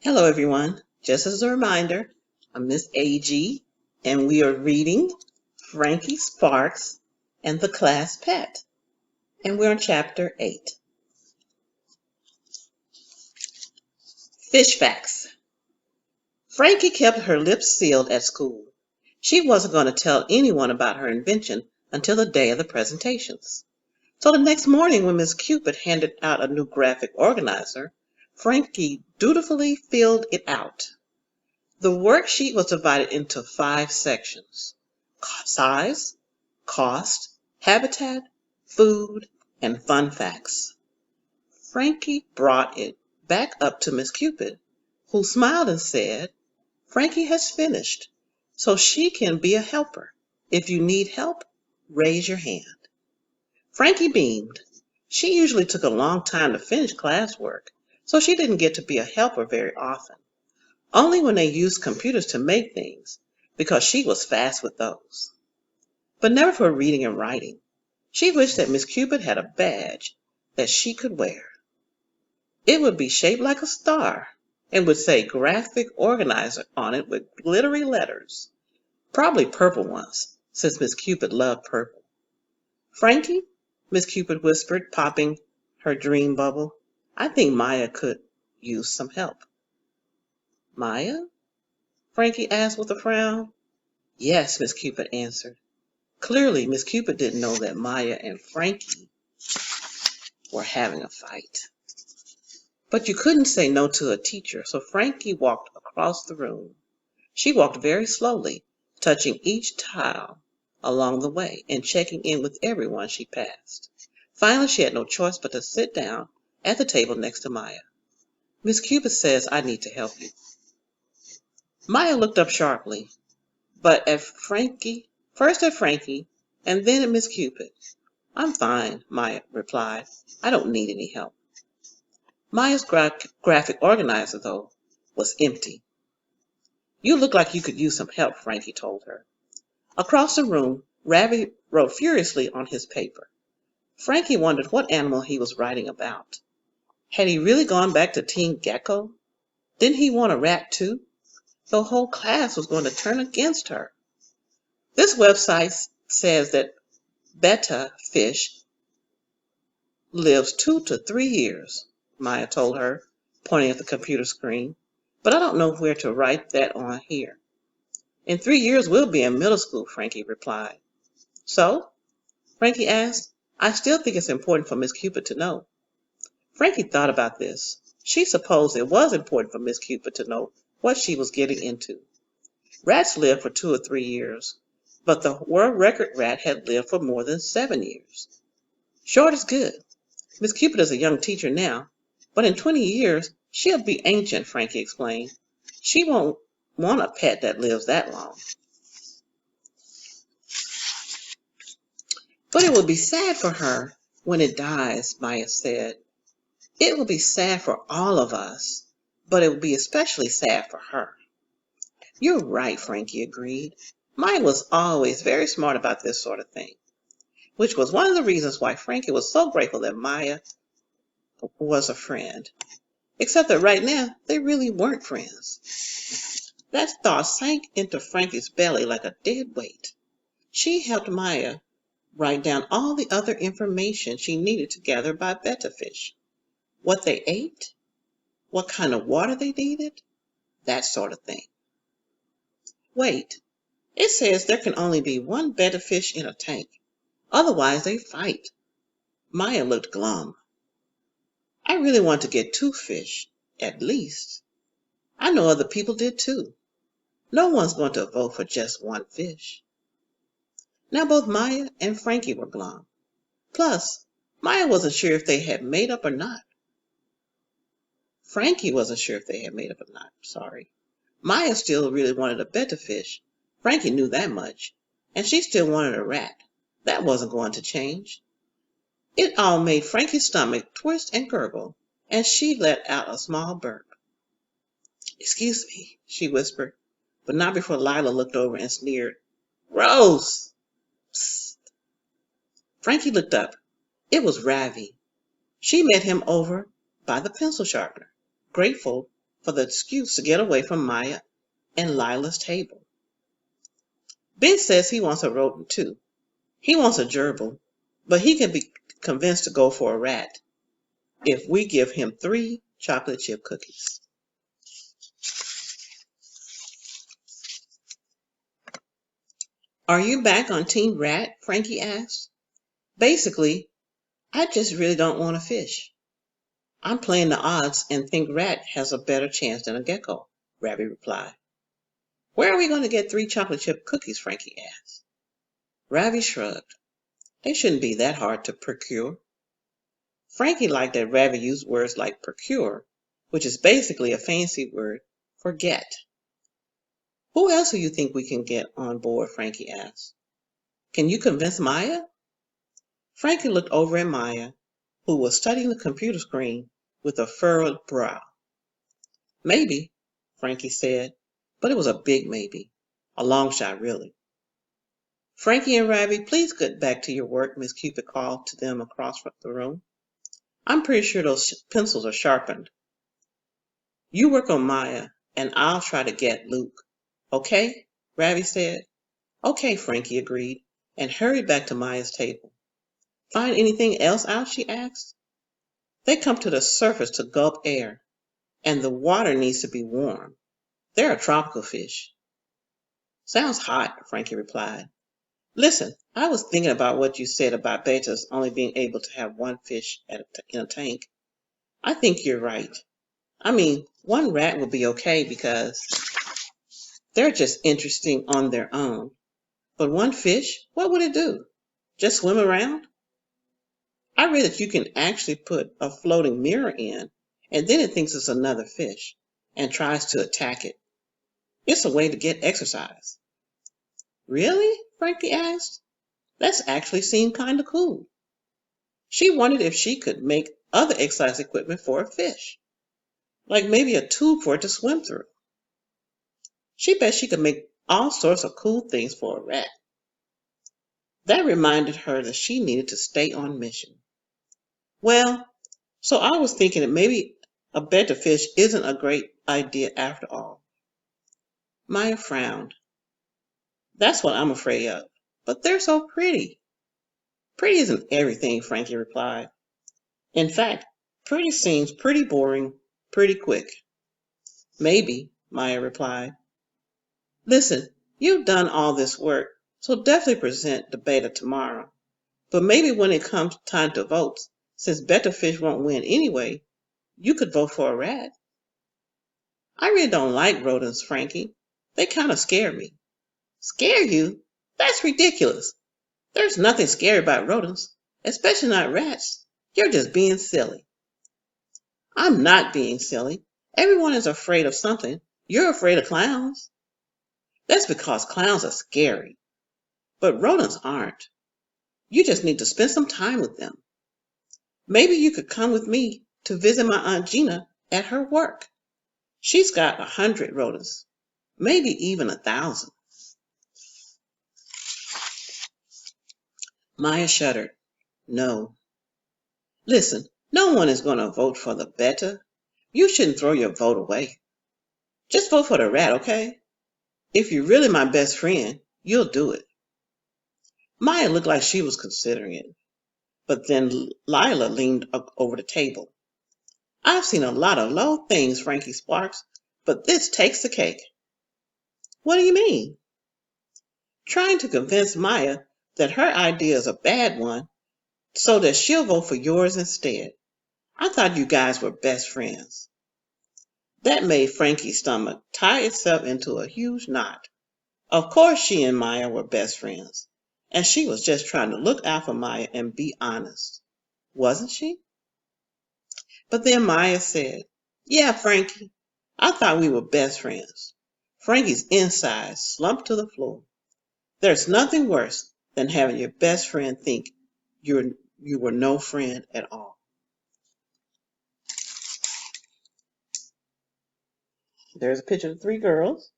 Hello, everyone. Just as a reminder, I'm Miss AG, and we are reading Frankie Sparks and the Class Pet, and we're on Chapter 8. Fish Facts. Frankie kept her lips sealed at school. She wasn't going to tell anyone about her invention until the day of the presentations. So the next morning, when Miss Cupid handed out a new graphic organizer, Frankie dutifully filled it out. The worksheet was divided into 5 sections: size, cost, habitat, food, and fun facts. Frankie brought it back up to Miss Cupid, who smiled and said, "Frankie has finished, so she can be a helper. If you need help, raise your hand." Frankie beamed. She usually took a long time to finish classwork, so she didn't get to be a helper very often. Only when they used computers to make things, because she was fast with those. But never for reading and writing. She wished that Miss Cupid had a badge that she could wear. It would be shaped like a star and would say graphic organizer on it with glittery letters. Probably purple ones, since Miss Cupid loved purple. "Frankie," Miss Cupid whispered, popping her dream bubble, "I think Maya could use some help." "Maya?" Frankie asked with a frown. "Yes," Miss Cupid answered. Clearly, Miss Cupid didn't know that Maya and Frankie were having a fight. But you couldn't say no to a teacher, so Frankie walked across the room. She walked very slowly, touching each tile along the way and checking in with everyone she passed. Finally, she had no choice but to sit down at the table next to Maya. "Miss Cupid says I need to help you." Maya looked up sharply, but at Frankie, first at Frankie, and then at Miss Cupid. "I'm fine," Maya replied. "I don't need any help." Maya's graphic organizer, though, was empty. "You look like you could use some help," Frankie told her. Across the room, Ravi wrote furiously on his paper. Frankie wondered what animal he was writing about. Had he really gone back to Team Gecko? Didn't he want a rat too? The whole class was going to turn against her. "This website says that betta fish lives 2 to 3 years," Maya told her, pointing at the computer screen. "But I don't know where to write that on here." "In 3 years we'll be in middle school," Frankie replied. "So?" Frankie asked. "I still think it's important for Miss Cupid to know." Frankie thought about this. She supposed it was important for Miss Cupid to know what she was getting into. Rats live for 2 or 3 years, but the world record rat had lived for more than 7 years. Short is good. Miss Cupid is a young teacher now, but in 20 years she'll be ancient, Frankie explained. She won't want a pet that lives that long. "But it will be sad for her when it dies," Maya said. "It will be sad for all of us, but it will be especially sad for her." "You're right," Frankie agreed. Maya was always very smart about this sort of thing, which was one of the reasons why Frankie was so grateful that Maya was a friend. Except that right now, they really weren't friends. That thought sank into Frankie's belly like a dead weight. She helped Maya write down all the other information she needed to gather about betta fish. What they ate, what kind of water they needed, that sort of thing. "Wait, it says there can only be 1 betta fish in a tank. Otherwise they fight." Maya looked glum. "I really want to get 2 fish, at least. I know other people did too. No one's going to vote for just 1 fish." Now both Maya and Frankie were glum. Plus, Maya wasn't sure if they had made up or not. Frankie wasn't sure if they had made up or not, sorry. Maya still really wanted a betta fish. Frankie knew that much. And she still wanted a rat. That wasn't going to change. It all made Frankie's stomach twist and gurgle, and she let out a small burp. "Excuse me," she whispered, but not before Lila looked over and sneered, "Gross!" Psst. Frankie looked up. It was Ravi. She met him over by the pencil sharpener, grateful for the excuse to get away from Maya and Lila's table. Ben says he wants a rodent too. He wants a gerbil, but he can be convinced to go for a rat if we give him 3 chocolate chip cookies. Are you back on Team Rat? Frankie asked. Basically, I just really don't want a fish. I'm playing the odds and think rat has a better chance than a gecko, Ravi replied. Where are we going to get 3 chocolate chip cookies? Frankie asked. Ravi shrugged. They shouldn't be that hard to procure. Frankie liked that Ravi used words like procure, which is basically a fancy word for get. Who else do you think we can get on board? Frankie asked. Can you convince Maya? Frankie looked over at Maya, who was studying the computer screen with a furrowed brow. Maybe, Frankie said, but it was a big maybe. A long shot, really. Frankie and Ravi, please get back to your work, Miss Cupid called to them across the room. I'm pretty sure those pencils are sharpened. You work on Maya, and I'll try to get Luke. Okay? Ravi said. Okay, Frankie agreed, and hurried back to Maya's table. Find anything else out? She asked. They come to the surface to gulp air, and the water needs to be warm. They're a tropical fish. Sounds hot, Frankie replied. Listen, I was thinking about what you said about betas only being able to have 1 fish in a tank. I think you're right. I mean, 1 rat would be okay because they're just interesting on their own. But 1 fish, what would it do? Just swim around? I read that you can actually put a floating mirror in, and then it thinks it's another fish and tries to attack it. It's a way to get exercise. Really? Frankie asked. That's actually seemed kind of cool. She wondered if she could make other exercise equipment for a fish, like maybe a tube for it to swim through. She bet she could make all sorts of cool things for a rat. That reminded her that she needed to stay on mission. Well, so I was thinking that maybe a bed to fish isn't a great idea after all. Maya frowned. That's what I'm afraid of. But they're so pretty. Pretty isn't everything, Frankie replied. In fact, pretty seems pretty boring pretty quick. Maybe, Maya replied. Listen, you've done all this work, so definitely present the beta tomorrow. But maybe when it comes time to vote, since Betta Fish won't win anyway, you could vote for a rat. I really don't like rodents, Frankie. They kind of scare me. Scare you? That's ridiculous. There's nothing scary about rodents, especially not rats. You're just being silly. I'm not being silly. Everyone is afraid of something. You're afraid of clowns. That's because clowns are scary. But rodents aren't. You just need to spend some time with them. Maybe you could come with me to visit my Aunt Gina at her work. She's got 100 rodents, maybe even 1,000. Maya shuddered. No. Listen, no one is going to vote for the beta. You shouldn't throw your vote away. Just vote for the rat, okay? If you're really my best friend, you'll do it. Maya looked like she was considering it. But then Lila leaned up over the table. I've seen a lot of low things, Frankie Sparks, but this takes the cake. What do you mean? Trying to convince Maya that her idea is a bad one so that she'll vote for yours instead. I thought you guys were best friends. That made Frankie's stomach tie itself into a huge knot. Of course she and Maya were best friends, and she was just trying to look out for Maya and be honest. Wasn't she? But then Maya said, Yeah, Frankie, I thought we were best friends. Frankie's insides slumped to the floor. There's nothing worse than having your best friend think you were no friend at all. There's a picture of 3 girls.